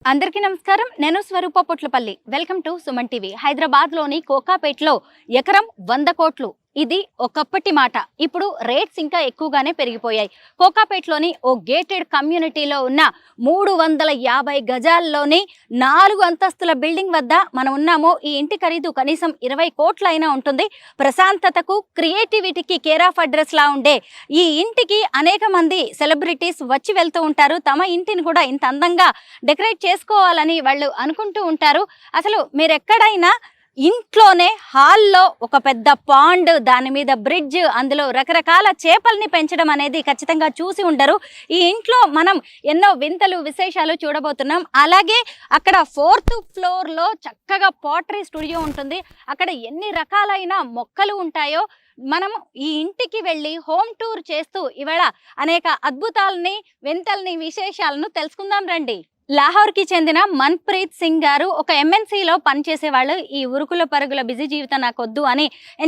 అందరికీ నమస్కారం. నేను Swaroopa Potlapalli. Welcome to Suman TV. హైదరాబాద్లోని కోకాపేట్లో ఎకరం 100 కోట్లు. ఇది ఒకప్పటి మాట. ఇప్పుడు రేట్స్ ఇంకా ఎక్కువగానే పెరిగిపోయాయి. కోకాపేట్లోని ఓ గేటెడ్ కమ్యూనిటీలో ఉన్న 350 గజాల్లోని 4 అంతస్తుల బిల్డింగ్ వద్ద మనం ఉన్నాము. ఈ ఇంటి ఖరీదు కనీసం 20 కోట్లైనా ఉంటుంది. ప్రశాంతతకు, క్రియేటివిటీకి కేర్ ఆఫ్ అడ్రస్ లా ఉండే ఈ ఇంటికి అనేక మంది సెలబ్రిటీస్ వచ్చి వెళ్తూ ఉంటారు. తమ ఇంటిని కూడా ఇంత అందంగా డెకరేట్ చేసుకోవాలని వాళ్ళు అనుకుంటూ ఉంటారు. అసలు మీరు ఎక్కడైనా ఇంట్లోనే హాల్లో ఒక పెద్ద పాండ్, దాని మీద బ్రిడ్జ్, అందులో రకరకాల చేపల్ని పెంచడం అనేది ఖచ్చితంగా చూసి ఉండరు. ఈ ఇంట్లో మనం ఎన్నో వింతలు విశేషాలు చూడబోతున్నాం. అలాగే అక్కడ 4th ఫ్లోర్లో చక్కగా పాటరీ స్టూడియో ఉంటుంది. అక్కడ ఎన్ని రకాలైన మొక్కలు ఉంటాయో మనం ఈ ఇంటికి వెళ్ళి హోమ్ టూర్ చేస్తూ ఇవాళ అనేక అద్భుతాలని, వింతల్ని, విశేషాలను తెలుసుకుందాం రండి. లాహోర్కి చెందిన మన్ప్రీత్ సింగ్ గారు ఒక ఎంఎన్సీలో పనిచేసేవాళ్ళు. ఈ ఉరుకుల పరుగుల బిజీ జీవితం నాకొద్దు అని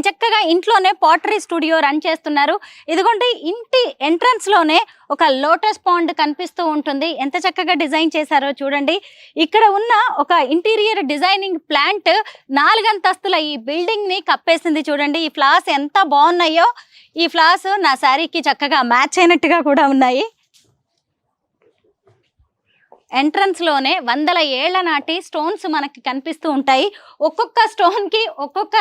చక్కగా ఇంట్లోనే పాటరీ స్టూడియో రన్ చేస్తున్నారు. ఇదిగోండి, ఇంటి ఎంట్రన్స్లోనే ఒక లోటస్ పాండ్ కనిపిస్తూ ఉంటుంది. ఎంత చక్కగా డిజైన్ చేశారో చూడండి. ఇక్కడ ఉన్న ఒక ఇంటీరియర్ డిజైనింగ్ ప్లాంట్ 4 అంతస్తుల ఈ బిల్డింగ్ని కప్పేసింది. చూడండి, ఈ ఫ్లవర్స్ ఎంత బాగున్నాయో. ఈ ఫ్లవర్స్ నా శారీకి చక్కగా మ్యాచ్ అయినట్టుగా కూడా ఉన్నాయి. ఎంట్రన్స్లోనే 100 ఏళ్ల నాటి స్టోన్స్ మనకి కనిపిస్తూ ఉంటాయి. ఒక్కొక్క స్టోన్కి ఒక్కొక్క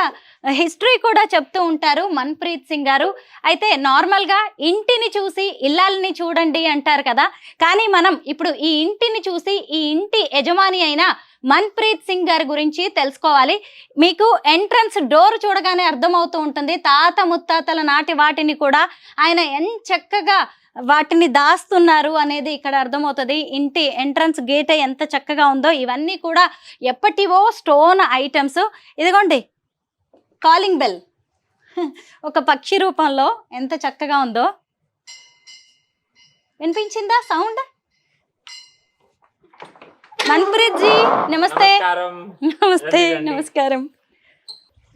హిస్టరీ కూడా చెప్తూ ఉంటారు మన్ప్రీత్ సింగ్ గారు. అయితే నార్మల్గా ఇంటిని చూసి ఇల్లాలని చూడండి అంటారు కదా, కానీ మనం ఇప్పుడు ఈ ఇంటిని చూసి ఈ ఇంటి యజమాని అయిన మన్ప్రీత్ సింగ్ గారి గురించి తెలుసుకోవాలి. మీకు ఎంట్రన్స్ డోర్ చూడగానే అర్థమవుతూ ఉంటుంది తాత ముత్తాతల నాటి వాటిని కూడా ఆయన ఎంత చక్కగా వాటిని దాస్తున్నారు అనేది ఇక్కడ అర్థమవుతుంది. ఇంటి ఎంట్రన్స్ గేట్ ఎంత చక్కగా ఉందో. ఇవన్నీ కూడా ఎప్పటివో స్టోన్ ఐటమ్స్. ఇదిగోండి, కాలింగ్ బెల్ ఒక పక్షి రూపంలో ఎంత చక్కగా ఉందో. వినిపించిందా సౌండ్? మన్ప్రీత్ జీ నమస్తే. నమస్తే, నమస్కారం.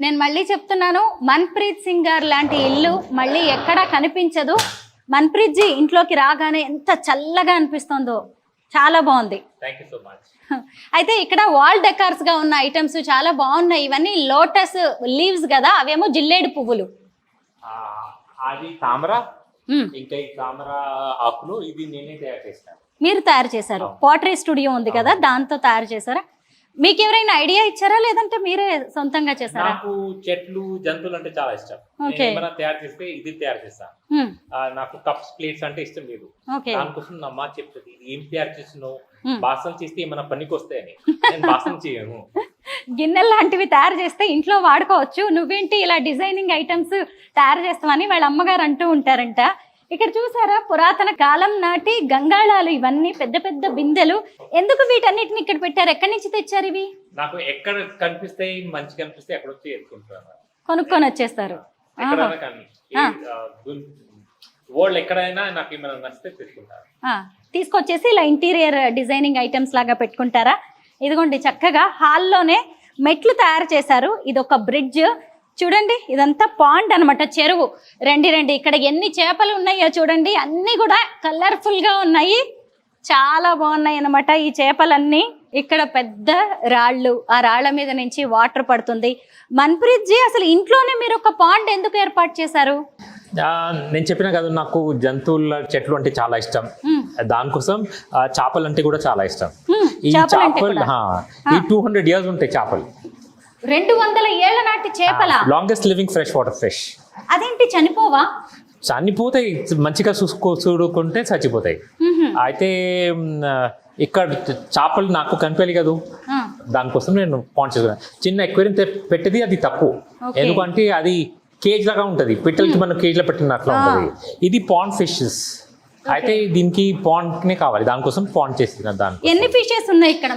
నేను మళ్ళీ చెప్తున్నాను, మన్ప్రీత్ సింగ్ గారు లాంటి ఇల్లు మళ్ళీ ఎక్కడా కనిపించదు. మన్ప్రీత్ జీ ఇంట్లోకి రాగానే ఎంత చల్లగా అనిపిస్తుందో, చాలా బాగుంది. అయితే ఇక్కడ వాల్ డెకార్స్ గా ఉన్న ఐటమ్స్ చాలా బాగున్నాయి. ఇవన్నీ లోటస్ లీవ్స్ కదా, అవేమో జిల్లేడు పువ్వులు. అది తామర, ఇంకా ఈ తామర ఆకులు ఇది నేనే తయారు చేశాను. మీరు తయారు చేశారు? పాటరీ స్టూడియో ఉంది కదా, దాంతో తయారు చేశారా? మీకు ఎవరైనా ఐడియా ఇచ్చారా, లేదంటే మీరే సొంతంగా చేశారా? నాకు చెట్లు, జంతువులు అంటే చాలా ఇష్టం. ఏమైనా తయారు చేస్తే ఇది తయారు చేస్తాను. నాకు కప్స్, ప్లేట్స్ అంటే ఇష్టం లేదు. దానికోసం నా అమ్మ చెప్తుంది, ఏం తయారు చేస్తున్నావు, బాసం చేస్తే ఏమైనా పనికి వస్తాయని. నేను బాసం చేయను. గిన్నెలు లాంటివి తయారు చేస్తే ఇంట్లో వాడుకోవచ్చు, నువ్వేంటి ఇలా డిజైనింగ్ ఐటమ్స్ తయారు చేస్తామని వాళ్ళ అమ్మగారు అంటూ ఉంటారంట. ఇక్కడ చూసారా, పురాతన కాలం నాటి గంగాళాలు, ఇవన్నీ పెద్ద పెద్ద బిందెలు. ఎందుకు వీటన్నిటిని ఇక్కడ పెట్టారు? ఎక్కడి నుంచి తెచ్చారు ఇవి? నాకు ఎక్కడ కనిపిస్తాయి, మంచి కనిపిస్తే అక్కడ వచ్చి ఎత్తుకుంటాను, కొనుక్కొని వచ్చేస్తారు. వరల్డ్ ఎక్కడైనా నాకు ఏమైనా నచ్చితే తెచ్చుకుంటారు, తీసుకొచ్చేసి ఇలా ఇంటీరియర్ డిజైనింగ్ ఐటమ్స్ లాగా పెట్టుకుంటారా? ఇదిగోండి, చక్కగా హాల్లోనే మెట్లు తయారు చేశారు. ఇది ఒక బ్రిడ్జ్. చూడండి, ఇదంతా పాండ్ అనమాట, చెరువు. రండి, ఇక్కడ ఎన్ని చేపలు ఉన్నాయో చూడండి. అన్నీ కూడా కలర్ఫుల్గా ఉన్నాయి, చాలా బాగున్నాయి అన్నమాట ఈ చేపలన్నీ. ఇక్కడ పెద్ద రాళ్ళు, ఆ రాళ్ల మీద నుంచి వాటర్ పడుతుంది. మన్ప్రీత్ జీ, అసలు ఇంట్లోనే మీరు ఒక పాండ్ ఎందుకు ఏర్పాటు చేశారు? నేను చెప్పిన కదా, నాకు జంతువుల, చెట్లు అంటే చాలా ఇష్టం. దానికోసం చేపలు అంటే కూడా చాలా ఇష్టం. ఈ చేపలు 200 years ఉంటాయి చేపలు. 200 ఏళ్ల నాటి చేపల? Longest living fresh water fish. అదేంటి, చనిపోవా? చనిపోతాయి, మంచిగా చూడుకుంటే చచ్చిపోతాయి. అయితే ఇక్కడ చేపలు నాకు కనిపించాలి కదా, దానికోసం నేను పాండ్ చేసుకున్నాను. చిన్న ఎక్వేరియం పెట్టేది అది తక్కువ, ఎందుకంటే అది కేజ్ లాగా ఉంటుంది, పిట్టలకి మనం కేజ్లో పెట్టినట్లా ఉంటుంది. ఇది పాండ్ ఫిషెస్. అయితే దీనికి పాండ్ నే కావాలి, దానికోసం పాండ్ చేసిన. దానికి ఎన్ని ఫిషెస్ ఉన్నాయి ఇక్కడ?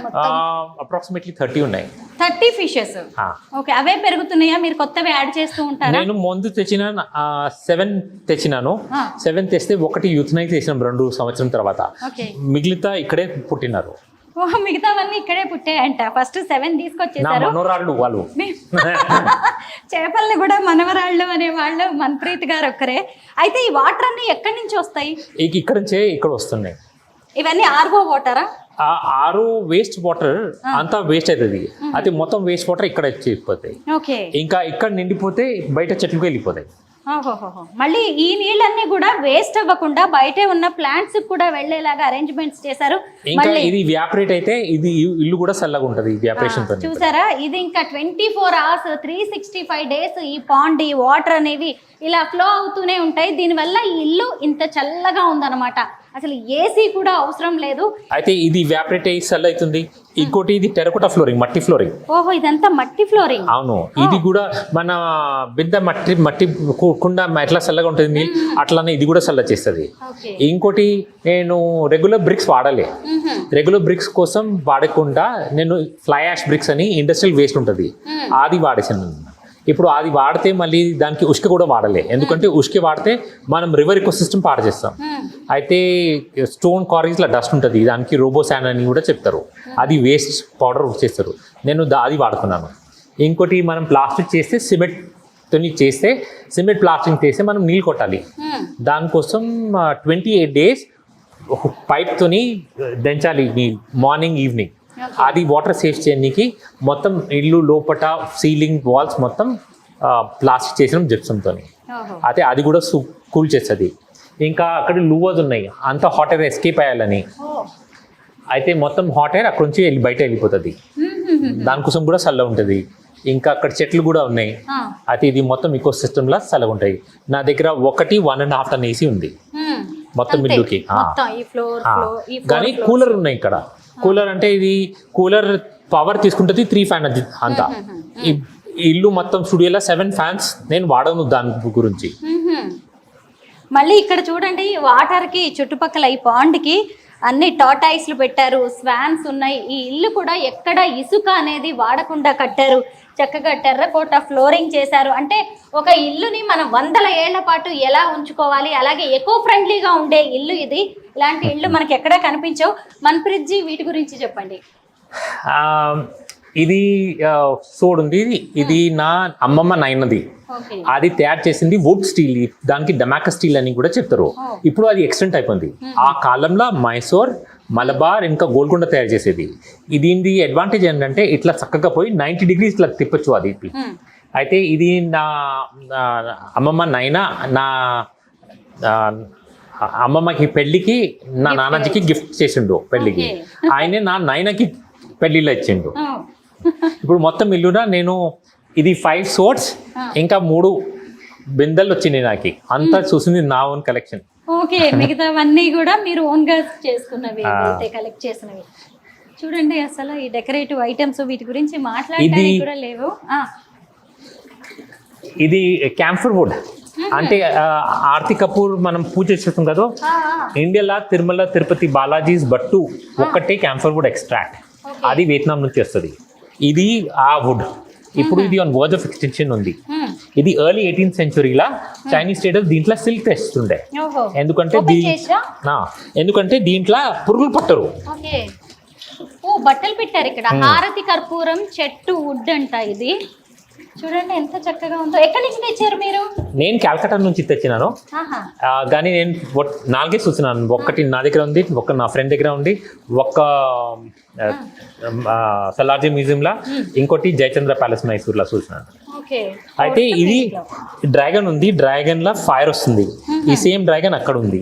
అప్రాక్సిమేట్లీ 30 ఉన్నాయి. 30 ఫిషెస్. ఓకే, అవే పెరుగుతున్నాయా? మీరు కొత్తవి యాడ్ చేస్తూ ఉంటారా? నేను ముందు తెచ్చిన 7 తెచ్చినాను. 7 తెస్తే ఒకటి యూత్నైజ్ చేసినాం 2 సంవత్సరం తర్వాత. మిగిలితా ఇక్కడే పుట్టినారు. మిగతావన్నీ ఇక్కడే పుట్టాయంట. ఫస్ట్ 7 తీసుకొచ్చేసారు. మనవరాళ్ళు వాళ్ళు. చేపల్ని కూడా మనవరాళ్ళు అనే వాళ్ళు మన్ప్రీత్ గారు ఒక్కరే. అయితే ఈ వాటర్ అన్ని ఎక్కడి నుంచి వస్తాయి? ఇక్కడ నుంచే ఇక్కడ వస్తున్నాయి. ఇవన్నీ ఆర్వో వాటరా? ఆ 6 వేస్ట్ వాటర్ అంతా వేస్ట్ అవుతుంది. అది మొత్తం వేస్ట్ వాటర్ ఇక్కడ వచ్చేసిపోతాయి. ఓకే. ఇంకా ఇక్కడ నిండిపోతే బయట చెట్లకు వెళ్ళిపోతాయి. మళ్ళీ ఈ నీళ్ళన్నీ కూడా వేస్ట్ అవ్వకుండా బయటే ఉన్న ప్లాంట్స్ కూడా వెళ్ళేలాగా అరేంజ్మెంట్స్ చేశారు. ఇంకా ఇది వ్యాపరేట్ అయితే ఇది ఇల్లు కూడా చల్లగా ఉంటది ఈ వ్యాపరేషన్ తో. చూసారా, ఇది ఇంకా 24 hours 365 days ఈ పాండ్ ఈ వాటర్ అనేవి ఇలా ఫ్లో అవుతూనే ఉంటాయి. దీనివల్ల ఈ ఇల్లు ఇంత చల్లగా ఉందన్నమాట. అసలు ఏసీ కూడా అవసరం లేదు. అయితే ఇది వ్యాపరేట్ అయ్యి చల్ల అవుతుంది. ఇంకోటి ఇది టెరకోటా ఫ్లోరింగ్, మట్టి ఫ్లోరింగ్. ఓహో, ఇదంతా మట్టి ఫ్లోరింగ్. అవును, ఇది కూడా మన బింద మట్టి కుండ ఎట్లా చల్లగా ఉంటుంది అట్లానే ఇది కూడా చల్ల చేస్తుంది. ఇంకోటి నేను రెగ్యులర్ బ్రిక్స్ వాడలే. రెగ్యులర్ బ్రిక్స్ కోసం వాడకుండా నేను ఫ్లై యాష్ బ్రిక్స్ అని ఇండస్ట్రియల్ వేస్ట్ ఉంటుంది అది వాడేసాను. ఇప్పుడు అది వాడితే మళ్ళీ దానికి ఉష్క కూడా వాడలే, ఎందుకంటే ఉష్క వాడితే మనం రివర్ ఎకో సిస్టమ్ పాడు చేస్తాం. అయితే స్టోన్ క్వారీస్లో డస్ట్ ఉంటుంది, దానికి రోబోసాన్ అని కూడా చెప్తారు, అది వేస్ట్ పౌడర్ చేస్తారు. నేను అది వాడుతున్నాను. ఇంకోటి మనం ప్లాస్టిక్ చేస్తే సిమెంట్తో చేస్తే సిమెంట్ ప్లాస్టింగ్ చేస్తే మనం నీళ్ళు కొట్టాలి. దానికోసం 28 days పైప్తోని దంచాలి మార్నింగ్ ఈవినింగ్. అది వాటర్ సేవ్ చేయడానికి మొత్తం ఇల్లు లోపల సీలింగ్ వాల్స్ మొత్తం ప్లాస్టిక్ చేసిన జిప్సంతో. అయితే అది కూడా కూల్ చేస్తుంది. ఇంకా అక్కడ లూవర్స్ ఉన్నాయి, అంత హాట్ ఎయిర్ ఎస్కేప్ అయ్యాలని. అయితే మొత్తం హాట్ ఎయిర్ అక్కడ నుంచి బయట వెళ్ళిపోతుంది, దానికోసం కూడా చల్ల ఉంటుంది. ఇంకా అక్కడ చెట్లు కూడా ఉన్నాయి. అయితే ఇది మొత్తం ఈకో సిస్టమ్ లా చల్లగా ఉంటాయి. నా దగ్గర 1.5 టన్ ఏసీ ఉంది మొత్తం ఇల్లుకి. కానీ కూలర్ ఉన్నాయి ఇక్కడ. కూలర్ అంటే ఇది కూలర్ పవర్ తీసుకుంటుంది 3 ఫ్యాన్ అంతా. ఇల్లు మొత్తం స్టూడియోలో 7 ఫ్యాన్స్ నేను వాడను దాని గురించి. మళ్ళీ ఇక్కడ చూడండి, వాటర్ కి చుట్టుపక్కల ఈ పాండ్ కి అన్ని టాటాయిస్లు పెట్టారు, స్వాన్స్ ఉన్నాయి. ఈ ఇల్లు కూడా ఎక్కడ ఇసుక అనేది వాడకుండా కట్టారు. చక్కగా టెర్రకోట ఫ్లోరింగ్ చేశారు. అంటే ఒక ఇల్లుని మనం 100 ఏళ్ల పాటు ఎలా ఉంచుకోవాలి, అలాగే ఎకో ఫ్రెండ్లీగా ఉండే ఇల్లు ఇది. ఇలాంటి ఇల్లు మనకి ఎక్కడా కనిపించవు. మన్ప్రీత్ జీ, వీటి గురించి చెప్పండి. ఇది సోడ్ ఉంది, ఇది నా అమ్మమ్మ నాయనది. అది తయారు చేసింది వుడ్ స్టీల్, దానికి డమాకా స్టీల్ అని కూడా చెప్తారు. ఇప్పుడు అది ఎక్స్టెంట్ అయిపోయింది. ఆ కాలంలో మైసూర్, మలబార్ ఇంకా గోల్కొండ తయారు చేసేది. దీని అడ్వాంటేజ్ ఏంటంటే ఇట్లా చక్కగా పోయి 90 degrees ఇట్లా తిప్పచ్చు అది. అయితే ఇది నా అమ్మమ్మ నాయన నా అమ్మమ్మకి పెళ్లికి నా నాన్నజీకి గిఫ్ట్ చేసిండు పెళ్లికి. ఆయనే నా నాయనకి పెళ్లిలో ఇచ్చిండు. ఇప్పుడు మొత్తం ఇల్లున నేను ఇది 5 సోట్స్ ఇంకా 3 బిందెలు వచ్చినాయి నాకు. అంతా చూసింది నా ఓన్ కలెక్షన్. ఓకే, మిగతావన్నీ కూడా మీరు ఓన్ గా చేసుకున్నవి, కలెక్ట్ చేసినవి. చూడండి, అసలు ఈ డెకరేటివ్ ఐటమ్స్ వీటి గురించి మాట్లాడడానికి కూడా లేవు. ఇది క్యాంఫర్ వుడ్ అంటే ఆర్తి కపూర్ మనం పూజ చేస్తాం కదా, ఇండియాలో తిరుమల తిరుపతి బాలాజీస్ బట్టు ఒక్కటే క్యాంఫర్ వుడ్ ఎక్స్ట్రాక్ట్, అది వియత్నాం నుంచి వస్తుంది. ఇది ఆ వుడ్. ఇప్పుడు ఇది ఆన్ వర్జ్ ఆఫ్ ఎక్స్టెన్షన్ ఉంది. ఇది ఎర్లీ 18th centuryలా చైనీస్ స్టేటస్ దీంట్లో సిల్క్ తెస్తుండే. ఎందుకంటే దీంట్లో పురుగులు పట్టరు. బట్టలు పెట్టారు ఇక్కడ. హారతి కర్పూరం చెట్టు వుడ్ అంట ఇది. చూడండి ఎంత చక్కగా ఉందో. ఎక్కడి నుంచి తెచ్చారు మీరు? నేను కాల్కటా నుంచి తెచ్చినాను. కానీ నేను 4 చూస్తున్నాను. ఒకటి నా దగ్గర ఉంది, ఒక నా ఫ్రెండ్ దగ్గర ఉంది, ఒక సలార్జీ మ్యూజియంలా, ఇంకోటి జయచంద్ర ప్యాలెస్ మైసూర్లో చూసినాను. అయితే ఇది డ్రాగన్ ఉంది, డ్రాగన్ లా ఫైర్ వస్తుంది. ఈ సేమ్ డ్రాగన్ అక్కడ ఉంది.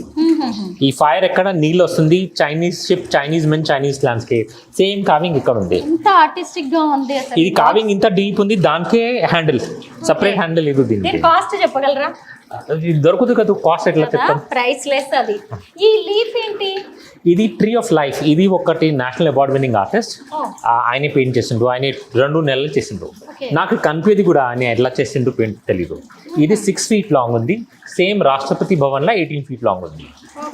ఈ ఫైర్ ఎక్కడ నీళ్ళు వస్తుంది, Chinese ship, Chinese men, Chinese landscape, same carving ఇక్కడ ఉంది. ఎంత ఆర్టిస్టిక్ గా ఉంది అసలు. ఇది కావింగ్ ఇంత డీప్ ఉంది, దానికే హ్యాండిల్, సెపరేట్ హ్యాండిల్. ఇది దీనికి కాస్ట్ చెప్పగలరా? దొరుకుతుంది కదా, కాస్ట్ ఎట్లా చెప్తాం, ప్రైస్ లెస్. అది ఈ లీఫ్ ఏంటి? ఇది ట్రీ ఆఫ్ లైఫ్. ఇది ఒకటి నేషనల్ అవార్డ్ విన్నింగ్ ఆర్టిస్ట్, ఆయన పెయింట్ చేసిండు. ఆయన 2 నెలలు చేసిండు. నాకు కనిపించేది కూడా ఆయన ఎట్లా చేసిండు పెయింట్ తెలీదు. ఇది 6 feet లాంగ్ ఉంది. సేమ్ రాష్ట్రపతి భవన్ లో 18 feet లాంగ్ ఉంది.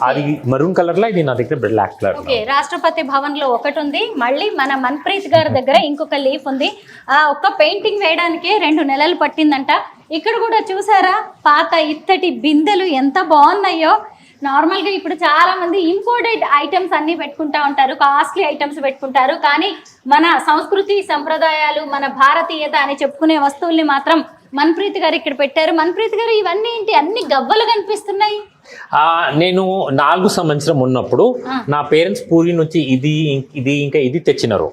అది మరూన్ కలర్ లో, ఇది నా దగ్గర బ్లాక్ కలర్. రాష్ట్రపతి భవన్ లో ఒకటి ఉంది, మళ్ళీ మన మన్ప్రీత్ గారి దగ్గర ఇంకొక లీఫ్ ఉంది. ఆ ఒక్క పెయింటింగ్ వేయడానికే 2 నెలలు పట్టిందంట. ఇక్కడ కూడా చూసారా, పాత ఇత్తడి బిందెలు ఎంత బాగున్నాయో. నార్మల్గా ఇప్పుడు చాలా మంది ఇంపోర్టెడ్ ఐటమ్స్ అన్ని పెట్టుకుంటా ఉంటారు, కాస్ట్లీ ఐటమ్స్ పెట్టుకుంటారు. కానీ మన సంస్కృతి సంప్రదాయాలు, మన భారతీయత అని చెప్పుకునే వస్తువుల్ని మాత్రం మన్ప్రీత్ గారు ఇక్కడ పెట్టారు. మన్ప్రీత్ గారు ఇవన్నీ ఏంటి, అన్ని గవ్వలు కనిపిస్తున్నాయి? నేను 4 సంవత్సరం ఉన్నప్పుడు నా పేరెంట్స్ పూరి నుంచి ఇది తెచ్చినారు.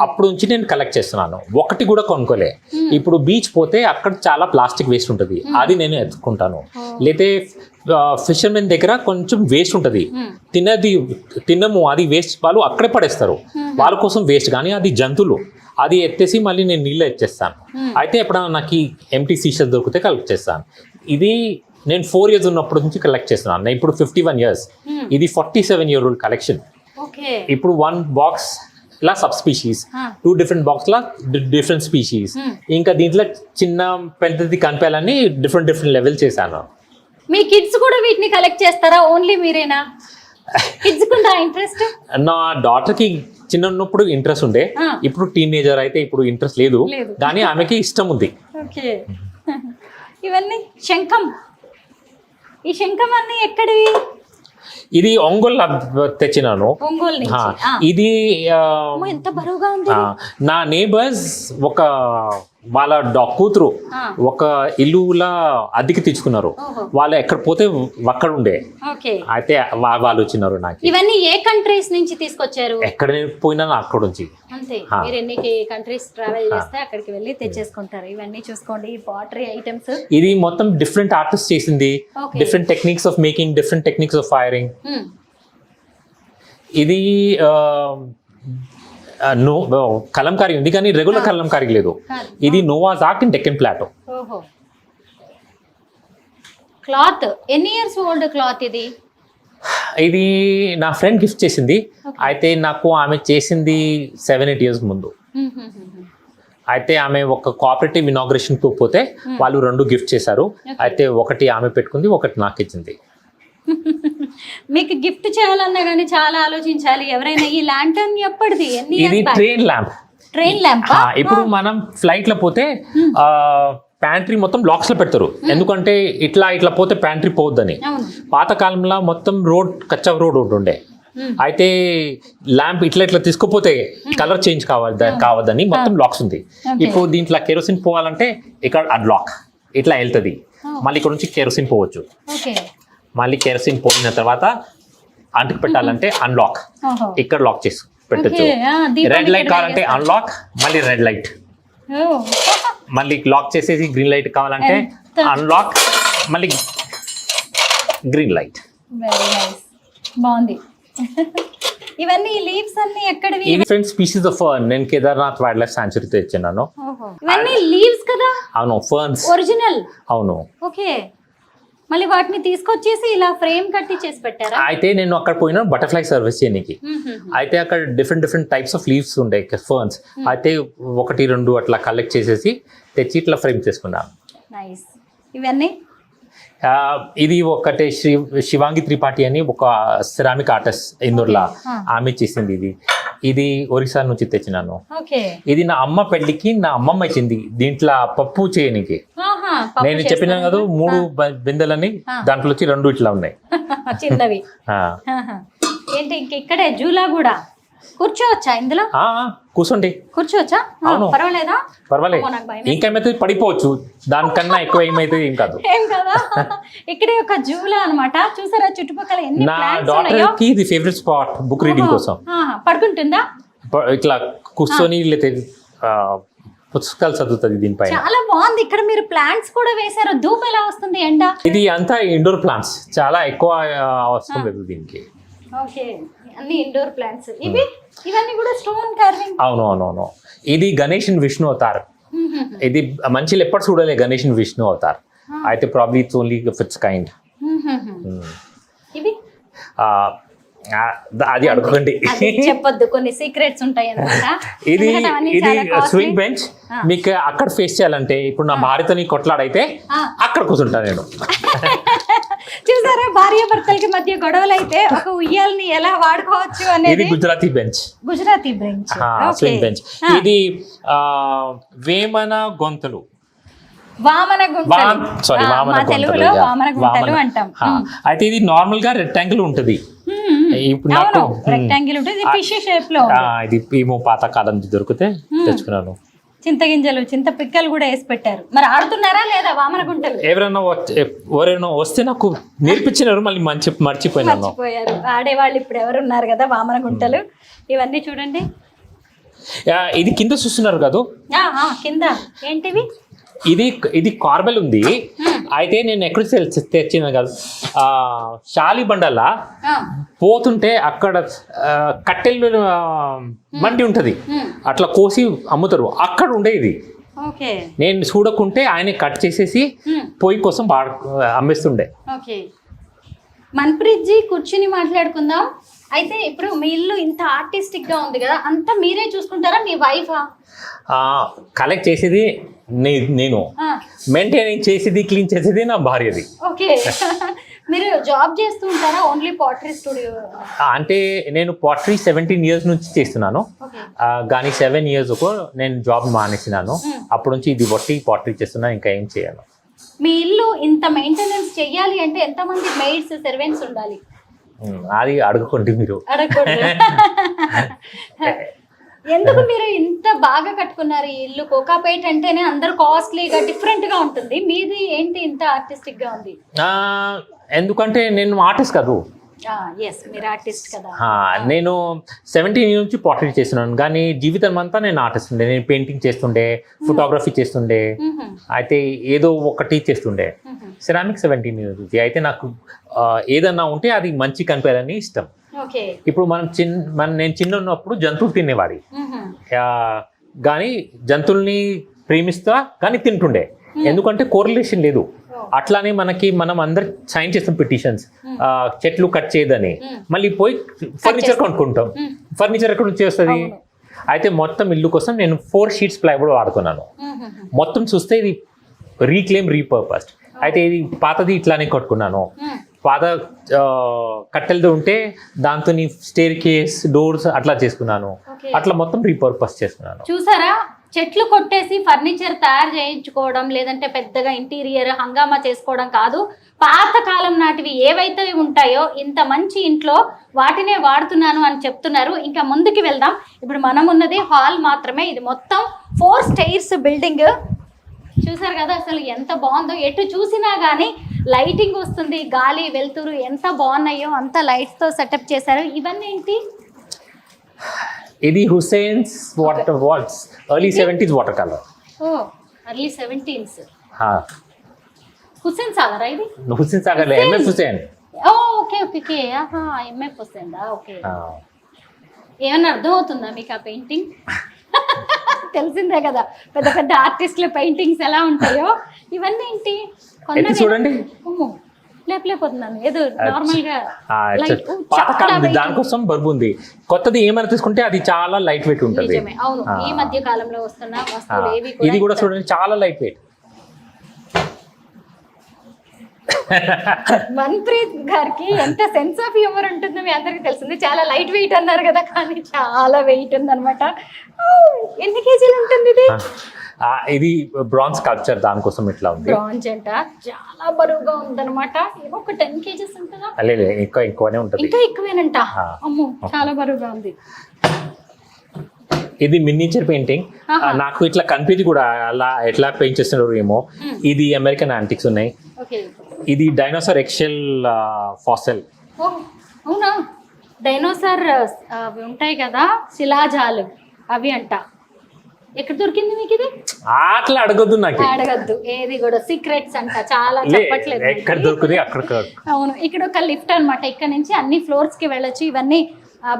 అప్పుడు నుంచి నేను కలెక్ట్ చేస్తున్నాను. ఒకటి కూడా కొనుక్కోలే. ఇప్పుడు బీచ్ పోతే అక్కడ చాలా ప్లాస్టిక్ వేస్ట్ ఉంటుంది, అది నేను ఎత్తుకుంటాను. లేతే ఫిషర్మెన్ దగ్గర కొంచెం వేస్ట్ ఉంటుంది, తినము, అది వేస్ట్ వాళ్ళు అక్కడే పడేస్తారు, వాళ్ళ కోసం వేస్ట్. కానీ అది జంతువులు, అది ఎత్తేసి మళ్ళీ నేను నీళ్ళు ఎత్తేస్తాను. అయితే ఎప్పుడైనా నాకు ఎంటీ సీషెస్ దొరికితే కలెక్ట్ చేస్తాను. ఇది నేను 4 years ఉన్నప్పటి నుంచి కలెక్ట్ చేస్తున్నాను. ఇప్పుడు 51 years, ఇది 47-year-old కలెక్షన్. ఇప్పుడు 1 బాక్స్ ఇలా సబ్ స్పీషీస్, 2 different బాక్స్ లా డిఫరెంట్ స్పీషీస్, ఇంకా దీంట్లో చిన్న పెద్దది కనిపించాలని డిఫరెంట్ లెవెల్ చేశాను. మీ కిడ్స్ కూడా వీటిని కలెక్ట్ చేస్తారా? ఓన్లీ మీరేనా? కిడ్స్ కుందా ఇంట్రెస్ట్? నా డాటర్కి చిన్న ఉన్నప్పుడు ఇంట్రెస్ట్ ఉండే, ఇప్పుడు టీనేజర్ అయితే ఇప్పుడు ఇంట్రెస్ట్ లేదు, కానీ ఆమెకి ఇష్టం ఉంది. ఓకే. ఇవన్నీ శంఖం, ఈ శంఖం అన్ని ఎక్కడివి? ఇది ఒంగోలు తెచ్చినాను. ఒంగోలు నుంచి. ఇది ఎంత బరువుగా ఉంది. నా నేబర్స్ ఒక వాళ్ళ కూతురు ఒక ఇల్లులా అద్దెకి తెచ్చుకున్నారు. వాళ్ళు ఎక్కడ పోతే అక్కడ ఉండే, అయితే వాళ్ళు వచ్చినారు. నాకు ఇవన్నీ ఏ కంట్రీస్ నుంచి తీసుకొచ్చారు? ఎక్కడ పోయినా అక్కడ నుంచి. అంతే, మీరు ఎన్ని కంట్రీస్ ట్రావెల్ చేస్తే అక్కడికి వెళ్ళి తెచ్చేసుకుంటారు. ఇవన్నీ చూసుకోండి, ఈ పాటరీ ఐటమ్స్. ఇది మొత్తం డిఫరెంట్ ఆర్టిస్ట్ చేసింది, different techniques of making, different techniques of firing. ఇది కలంకారీ ఉంది, కానీ రెగ్యులర్ కలంకారీ లేదు. ఇది Noah's ark in Deccan plateau. Cloth ఎన్ని ఇయర్స్ ఓల్డ్ క్లాత్ ఇది? ఇది నా ఫ్రెండ్ గిఫ్ట్ చేసింది. అయితే నాకు ఆమె చేసింది 7-8 years ముందు. అయితే ఆమె ఒక కోఆపరేటివ్ ఇనాగ్రేషన్ కు పోతే వాళ్ళు 2 గిఫ్ట్ చేశారు. అయితే ఒకటి ఆమె పెట్టుకుంది, ఒకటి నాకు ఇచ్చింది. మీకు గిఫ్ట్ చేయాలన్నా కానీ చాలా ఆలోచించాలి. ఎవరైనా ఈ ల్యాంటర్న్ ఎప్పటిది? ఇది ట్రైన్ ల్యాంప్. ఇప్పుడు మనం ఫ్లైట్ లో పోతే ప్యాంట్రీ మొత్తం లాక్స్ లో పెడతారు, ఎందుకంటే ఇట్లా పోతే ప్యాంట్రీ పోవద్దని. పాతకాలంలో మొత్తం కచ్చా రోడ్ ఉండే, అయితే ల్యాంప్ ఇట్లా తీసుకుపోతే కలర్ చేంజ్ కావద్దని మొత్తం లాక్స్ ఉంది. ఇప్పుడు దీంట్లో కెరోసిన్ పోవాలంటే ఇక్కడ అన్లాక్ ఇట్లా వెళ్తుంది, మళ్ళీ ఇక్కడ నుంచి కెరోసిన్ పోవచ్చు. మళ్ళీ కెరసిన్ పోయిన తర్వాత అంటుకు పెట్టాలంటే అన్లాక్, ఇక్కడ లాక్ చేసి పెట్టచ్చు. రెడ్ లైట్ కావాలంటే అన్లాక్, మళ్ళీ రెడ్ లైట్, మళ్ళీ లాక్ చేసేసి గ్రీన్ లైట్ కావాలంటే అన్లాక్, మళ్ళీ గ్రీన్ లైట్. బాగుంది. ఇవన్నీ లీవ్స్ అన్ని ఎక్కడివి? Different species of fern. నేను కేదార్నాథ్ వైల్డ్ లైఫ్ సాంచురీ తెచ్చాను. ఇవన్నీ లీవ్స్ కదా? అవును, ఫర్న్స్ ఒరిజినల్. అవును. ఓకే, మళ్ళీ వాటిని తీసుకొచ్చేసి ఇలా ఫ్రేమ్ కట్టి చేసి పెట్టారా? అయితే నేను అక్కడ పోయినా బటర్ఫ్లై సర్వీస్ చేయడానికి. అయితే అక్కడ డిఫరెంట్ టైప్స్ ఆఫ్ లీవ్స్ ఉండే ఫర్న్స్. అయితే 1-2 అట్లా కలెక్ట్ చేసేసి తెచ్చి ఇట్లా ఫ్రేమ్ చేసుకున్నాను. నైస్. ఇవన్నీ ఇది ఒకటే శివాంగి త్రిపాఠి అని ఒక సిరామిక్ ఆర్టిస్ట్ ఇందూర్లా, ఆమె చేసింది. ఇది ఒరిస్సా నుంచి తెచ్చినాను. ఇది నా అమ్మ పెళ్లికి నా అమ్మమ్మ ఇచ్చింది, దీంట్లో పప్పు చేయనికి. నేను చెప్పినాను కదా 3 బిందెలని, దాంట్లో వచ్చి 2 ఇట్లా ఉన్నాయి చిన్నవి. ఏంటి ఇక్కడే జూలా కూడా కూర్చోవచ్చా? ఇందులో కూర్చోవచ్చా? పర్వాలేదా? పర్వాలేదు, ఇంకేమైతే పడిపోవచ్చు, దానికన్నా ఎక్కువ ఏమైతే ఏం కాదు. ఏం కదా. ఇక్కడే ఒక జూలా అన్నమాట. చూసారా చుట్టుపక్కల ఎన్ని నా డాటర్ కి ఇది ఫేవరెట్ స్పాట్ బుక్ రీడింగ్ కోసం. పడుకుంటుందా ఇట్లా కూర్చొని, లేతే పుస్తకాలు చదువుతుంది దీనిపై. చాలా బాగుంది. ఇక్కడ మీరు ప్లాంట్స్ కూడా వేశారు. ధూప్ ఎలా వస్తుంది ఎండ? ఇది అంతా ఇండోర్ ప్లాంట్స్, చాలా ఎక్కువ అవసరం లేదు దీనికి. ఓకే, అన్ని ఇండోర్ ప్లాంట్స్. ఇవన్నీ కూడా స్టోన్ కార్వింగ్. అవును. ఇది గణేష్ విష్ణు అవతార్. ఇది మంచి ఎప్పుడు చూడలే గణేష్ విష్ణు అవతార్. అయితే probably it's only of it's kind. ఇవి అది అడగండి, చెప్పొద్దు, కొన్ని సీక్రెట్స్ ఉంటాయి అన్నమాట. ఇది స్వింగ్ బెంచ్. మీకు అక్కడ ఫేస్ చేయాలంటే ఇప్పుడు నా భార్యతోని కొట్లాడైతే అక్కడ కూర్చుంటా నేను. చూసారా, భార్య భర్తలకి మధ్య గొడవలు అయితే ఒక ఉయ్యాలని ఎలా వాడుకోవచ్చు అనేది. గుజరాతీ బెంచ్. Swing bench. ఇది వేమన గొంతులు, తెలుగులో వామన గుంటలు అంటాం. అయితే ఇది నార్మల్ గా రెక్టాంగిల్ ఉంటది. ఇప్పుడు రెక్టాంగిల్ ఉంటుంది, ఫిష్ షేప్ లో. ఇది ఏమో పాతకాలం దొరికితే తెచ్చుకున్నాను. చింతగింజలు చింత పిక్కలు కూడా వేసి పెట్టారు. మరి ఆడుతున్నారా లేదా వామన గుంటలు? ఎవరైనా వస్తే నాకు నేర్పించినారు, మళ్ళీ మర్చిపోయినాను. మర్చిపోయారు. ఆడేవాళ్ళు ఇప్పుడు ఎవరు ఉన్నారు కదా వామన గుంటలు. ఇవన్నీ చూడండి. ఇది కింద చూస్తున్నారు కదా, కింద ఏంటివి? ఇది కార్బెల్ ఉంది. అయితే నేను ఎక్కడ తెచ్చిన కాదు, షాలిబండల పోతుంటే అక్కడ కట్టెలు మండి ఉంటది, అట్లా కోసి అమ్ముతారు, అక్కడ ఉండేది. నేను చూడకుంటే ఆయన కట్ చేసేసి పొయ్యి కోసం అమ్మేస్తుండే. మన్ప్రీత్ జీ కూర్చుని మాట్లాడుకుందాం. అయితే ఇప్పుడు మీ ఇల్లు ఇంత ఆర్టిస్టిక్ గా ఉంది కదా, అంతా మీరే చూసుకుంటారా? మీ వైఫా? కలెక్ట్ చేసేది నేను, మెయింటైన్ చేసేది క్లీన్ చేసేది నా భార్యది. ఓకే. మీరు జాబ్ చేస్తూ ఉంటారా? Only pottery studio? అంటే నేను పాటరీ 17 years నుంచి చేస్తున్నాను, కానీ 7 years నేను జాబ్ మానేసినాను. అప్పటి నుంచి ఇది బట్టి పాటరీ చేస్తున్నా, ఇంకా ఏం చేయను. మీ ఇల్లు ఇంత మెయింటెనెన్స్ చెయ్యాలి అంటే ఎంతమంది మెయిడ్స్ సర్వెంట్స్ ఉండాలి? అది అడగకండి మీరు. ఎందుకు మీరు ఇంత బాగా కట్టుకున్నారు ఈ ఇల్లు? కోకాపేట్ అంటేనే అందరూ కాస్ట్లీగా డిఫరెంట్ గా ఉంటుంది, మీది ఏంటి ఇంత ఆర్టిస్టిక్ గా ఉంది? ఎందుకంటే నేను ఆర్టిస్ట్ కాదు. మీరు ఆర్టిస్ట్ కదా. నేను 17 నుంచి పాటరీ చేస్తున్నాను, కానీ జీవితం అంతా నేను ఆర్టిస్ట్ ఉండే. నేను పెయింటింగ్ చేస్తుండే, ఫోటోగ్రఫీ చేస్తుండే, అయితే ఏదో ఒకటి చేస్తుండే. Ceramic 17 years. అయితే నాకు ఏదన్నా ఉంటే అది మంచి కనిపించాలని ఇష్టం. ఇప్పుడు నేను చిన్న ఉన్నప్పుడు జంతువులు తినేవాడి, కానీ జంతువుల్ని ప్రేమిస్తా కానీ తింటుండే, ఎందుకంటే కోరిలేషన్ లేదు. అట్లానే మనం అందరు సైన్ చేస్తాం పిటిషన్స్, చెట్లు కట్ చేయదని, మళ్ళీ పోయి ఫర్నిచర్ కొనుక్కుంటాం. ఫర్నిచర్ ఎక్కడ నుంచి వస్తుంది? అయితే మొత్తం ఇల్లు కోసం నేను 4 sheets ప్లైవుడ్ వాడుతున్నాను. మొత్తం చూస్తే ఇది రీక్లెయిమ్ రీపర్పస్డ్. అయితే ఇది పాతది ఇట్లానే కట్టుకున్నాను. పాత కట్టెలతో ఉంటే దాంతో స్టేర్ కేస్, డోర్స్ అట్లా చేసుకున్నాను. అట్లా మొత్తం రీపర్పస్ చేసుకున్నాను. చూసారా, చెట్లు కొట్టేసి ఫర్నిచర్ తయారు చేయించుకోవడం, లేదంటే పెద్దగా ఇంటీరియర్ హంగామా చేసుకోవడం కాదు, పాత కాలం నాటివి ఏవైతే ఉంటాయో ఇంత మంచి ఇంట్లో వాటినే వాడుతున్నాను అని చెప్తున్నారు. ఇంకా ముందుకు వెళ్దాం. ఇప్పుడు మనం ఉన్నది హాల్ మాత్రమే. ఇది మొత్తం 4 stairs బిల్డింగ్. చూసారు కదా అసలు ఎంత బాగుందో, ఎటు చూసినా కానీ లైటింగ్ వస్తుంది, గాలి వెలుతురు ఎంత బాగున్నాయో, అంత లైట్స్ తో సెటప్ చేశారు. ఇవన్నీ ఏంటి? ఇది Hussain's walls early 70s water colour. Early 70s Hussain Sagar. ఇది Hussain Sagar MF Hussain. Okay okay. MF Hussain. Okay. ఏమన్నా అర్థం అవుతుందా మీకు ఆ పెయింటింగ్? తెలిసిందే కదా పెద్ద పెద్ద ఆర్టిస్టుల పెయింటింగ్స్ ఎలా ఉంటాయో. ఇవన్నీ ఏంటి? చూడండి, లేకపోతున్నాను ఏదో నార్మల్ గా. దానికోసం బరువు ఉంది. కొత్తది ఏమైనా తీసుకుంటే అది చాలా లైట్ వెయిట్ ఉంటుంది. అవును, ఈ మధ్య కాలంలో వస్తున్న వస్తువులు ఏవి ఇది కూడా చూడండి చాలా లైట్ వెయిట్. మన్ప్రీత్ గారికి ఎంత సెన్స్ ఆఫ్ హ్యూమర్ ఉంటుందో మీ అందరికి తెలిసింది. చాలా లైట్ వెయిట్ అన్నారు కదా, కానీ చాలా వెయిట్ ఉంది అనమాట. ఎన్ని కేజీలు ఉంటుంది ఇది? ఇది బ్రాంజ్ స్కల్ప్చర్, దానికోసం ఇట్లా ఉంది. బ్రాంజ్ అంట, చాలా బరువుగా ఉందన్నమాట. ఒక 10 kgs ఉంటుందా? లేదు, ఎక్కువనే ఉంటుంది. ఇంకా ఎక్కువేనంట. అమ్మో, చాలా బరువుగా ఉంది. ఇది మినియేచర్ పెయింటింగ్. నాకు ఇట్లా కనిపించి కూడా అలా ఎట్లా పెయింట్ చేస్తున్నారు ఏమో. ఇది అమెరికన్ యాంటిక్స్ ఉన్నాయి. ఇది డైనోసార్ ఎక్సెల్ ఫాసిల్. అవునా? డైనోసార్ అవి ఉంటాయి కదా శిలాజాలు, అవి అంట. ఎక్కడ దొరికింది మీకు ఇది? అట్లా అడగద్దు, నాకు అడగద్దు. ఏది కూడా సీక్రెట్స్ అంట, చాలా చెప్పట్లేదు. ఎక్కడ దొరుకుతుంది అక్కడ. అవును, ఇక్కడ ఒక లిఫ్ట్ అనమాట. ఇక్కడ నుంచి అన్ని ఫ్లోర్స్ కి వెళ్ళొచ్చు. ఇవన్నీ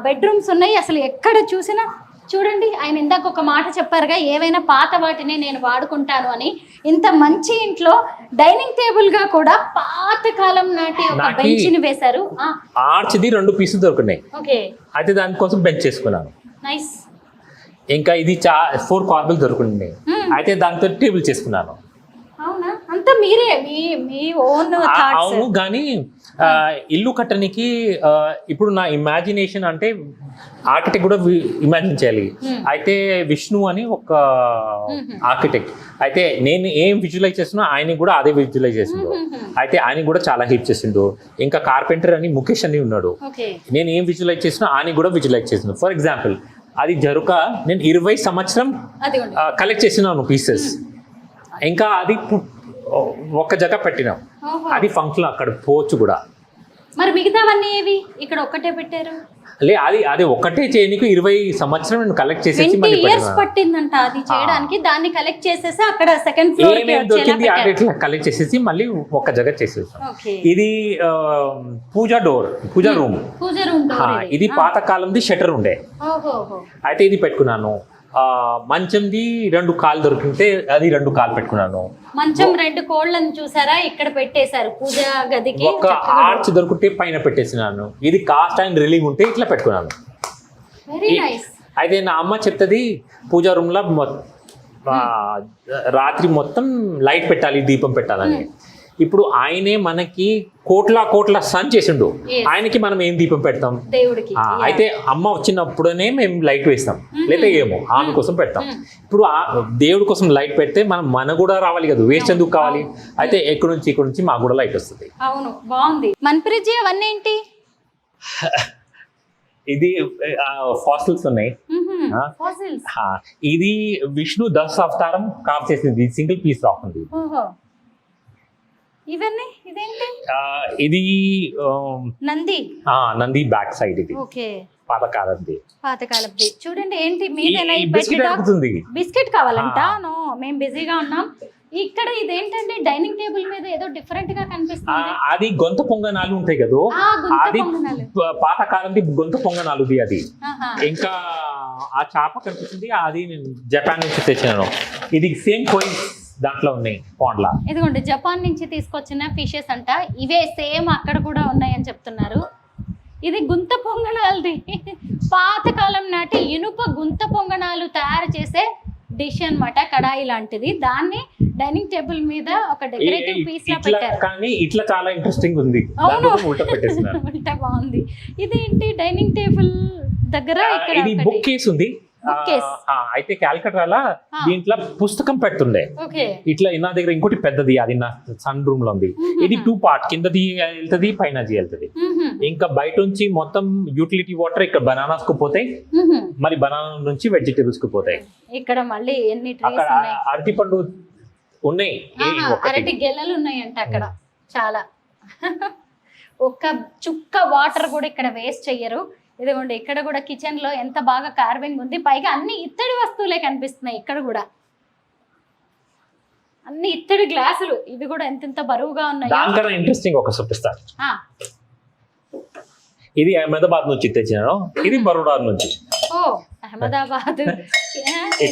బెడ్రూమ్స్ ఉన్నాయి. అసలు ఎక్కడ చూసినా చూడండి, ఆయన ఇందాక ఒక మాట చెప్పారుగా, ఏవైనా పాత వాటిని నేను వాడుకుంటాను అని. ఇంత మంచి ఇంట్లో డైనింగ్ టేబుల్ గా కూడా పాత కాలం నాటి ఒక బెంచ్ ని వేశారు. ఆర్చ్ది 2 pieces దొరికినాయి. ఓకే. అయితే దానికోసం బెంచ్ చేసుకున్నాను. నైస్. ఇంకా ఇది 4 కార్బుల్ దొరుకుతున్నాయి. అయితే దాంతో టేబుల్ చేసుకున్నాను. అవునా? అంతా మీరే మీ ఓన్ థాట్స్? అవును, కానీ ఇల్లు కట్టడానికి ఇప్పుడు నా ఇమాజినేషన్ అంటే ఆర్కిటెక్ట్ కూడా ఇమాజిన్ చేయాలి. అయితే విష్ణు అని ఒక ఆర్కిటెక్ట్, అయితే నేను ఏం విజువలైజ్ చేస్తున్నా ఆయన కూడా అదే విజువలైజ్ చేసిండు. అయితే ఆయన కూడా చాలా హెల్ప్ చేసిండు. ఇంకా కార్పెంటర్ అని ముఖేష్ అని ఉన్నాడు. నేను ఏం విజువలైజ్ చేసినా ఆయన కూడా విజువలైజ్ చేసిండు. ఫర్ ఎగ్జాంపుల్ అది జరుక నేను 20 సంవత్సరం అదిగోండి కలెక్ట్ చేసినాను పీసెస్. ఇంకా అది ఒక జగ పెట్టినాం. ఓహో. అది ఫంక్షన్ అక్కడ పోవచ్చు కూడా. మరి మిగతావన్నీ ఏవి ఇక్కడ ఒక్కటే పెట్టారు? అది ఒకటే చేయడానికి 20 సంవత్సరం నేను కలెక్ట్ చేసేసి 20 మళ్ళీ ఇయర్స్ పెట్టినా. పట్టిందంట అది చేయడానికి. దాన్ని కలెక్ట్ చేసేసి అక్కడ సెకండ్ ఫ్లోర్ ఏమేమి దొరికింది అది ఇట్లా కలెక్ట్ చేసేసి మళ్ళీ ఒక జగ చేసేసాం. ఓకే. ఇది పూజా రూమ్. పూజ రూమ్ ఇది పాత కాలంది షట్టర్ ఉండే, ఓహో. అయితే ఇది పెట్టుకున్నాను. మంచంది 2 కాలు దొరికితే అది 2 కాలు పెట్టుకున్నాను. మంచం 2 కోళ్ళని చూసారా ఇక్కడ పెట్టేశారు పూజ గదికి. ఒక ఆర్చ్ దొరికితే పైన పెట్టేసినాను. ఇది కాస్ట్ అండ్ రిలీవ్ ఉంటే ఇట్లా పెట్టుకున్నాను. Very nice. అయితే నా అమ్మ చెప్తుంది పూజా రూమ్ లో రాత్రి మొత్తం లైట్ పెట్టాలి, దీపం పెట్టాలని. ఇప్పుడు ఆయనే మనకి కోట్ల సన్ చేసిండు, ఆయనకి మనం ఏం దీపం పెడతాం దేవుడికి. అయితే అమ్మ వచ్చినప్పుడనే మేము లైట్ వేస్తాం, లేదా ఏమో ఆమె కోసం పెడతాం. ఇప్పుడు దేవుడి కోసం లైట్ పెడితే మన కూడా రావాలి కదా, వేస్ట్ ఎందుకు కావాలి? అయితే ఇక్కడ నుంచి మాకు కూడా లైట్ వస్తుంది. అవును, బాగుంది. మన్ప్రీత్ జీ అవన్నీ ఏంటి? ఇది ఫాసిల్స్ ఉన్నాయి. ఇది విష్ణు 10 అవతారం కాప్ చేసింది, సింగిల్ పీస్ రాక్ ఉంది. ఇవన్నీ ఇదేంటి? ఇది నంది బ్యాక్ సైడ్. ఇది ఓకే, పాతకాలది. చూడండి ఏంటి మీదేనా? బిస్కెట్ కావాలంట. నో, మేము బిజీగా ఉన్నాం. ఇక్కడ ఇదేంటంటే డైనింగ్ టేబుల్ మీద ఏదో డిఫరెంట్ గా కనిపిస్తుంది. అది గొంత పొంగనాలు ఉంటాయి కదా, అది పాతకాలంది గొంత పొంగనాలు. అది ఇంకా ఆ చాప కనిపిస్తుంది, అది నేను జపాన్ నుంచి తెచ్చినాను. ఇది సేమ్ కోయి దాంట్లో ఉన్నాయి పాండ్లా. ఇదిగోండి జపాన్ నుంచి తీసుకొచ్చిన ఫిషెస్ అంట. ఇవే సేమ్ అక్కడ కూడా ఉన్నాయని చెప్తున్నారు. ఇది గుంత పొంగనాలది, పాతకాలం నాటి ఇనుప గుంత పొంగనాలు తయారు చేసే డిష్ అన్నమాట, కడాయి లాంటిది. దాన్ని డైనింగ్ టేబుల్ మీద ఒక డెకరేటివ్ పీస్ లా పెట్టారు. కానీ ఇట్లా చాలా ఇంట్రెస్టింగ్ ఉంది. ఉల్టా బాగుంది. ఇదేంటి డైనింగ్ టేబుల్ దగ్గర ఇక్కడ ఇది బుక్ కేస్ ఉంది. అయితే క్యాల్కటాలో దీంట్లో పుస్తకం పెడుతుండే. ఇట్లా నా దగ్గర ఇంకోటి పెద్దది, అది నా సన్ రూమ్ లో ఉంది. ఇది 2 పార్ట్, కిందది వెళ్తుంది, పైన వెళ్తుంది. ఇంకా బయట నుంచి మొత్తం యూటిలిటీ వాటర్ ఇక్కడ బనానాస్ కు పోతాయి, మరి బనానా నుంచి వెజిటేబుల్స్ కు పోతాయి. ఇక్కడ మళ్ళీ ఎన్ని అక్కడ అరటి పండు ఉన్నాయి, అరటి గెలలు ఉన్నాయంట అక్కడ చాలా. ఒక్క చుక్క వాటర్ కూడా ఇక్కడ వేస్ట్ చెయ్యరు. ఇదిగోండి ఇక్కడ కూడా కిచెన్ లో ఎంత బాగా కార్వింగ్ ఉంది. పైగా అన్ని ఇత్తడి వస్తువులే కనిపిస్తున్నాయి. ఇక్కడ కూడా అన్ని ఇత్తడి గ్లాసులు, ఇవి కూడా ఎంత బరువుగా ఉన్నాయి. దానికన్నా ఇంట్రెస్టింగ్ ఒక చూపిస్తాను. ఇది అహ్మదాబాద్ నుంచి తెచ్చినాను, ఇది బరోడా నుంచి. ఓ, అహ్మదాబాద్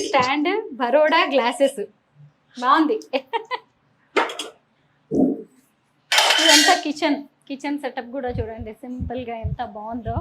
స్టాండ్, బరోడా గ్లాసెస్. బాగుంది. ఇదంతా కిచెన్ సెటప్ కూడా చూడండి, సింపుల్ గా ఎంత బాగుందో.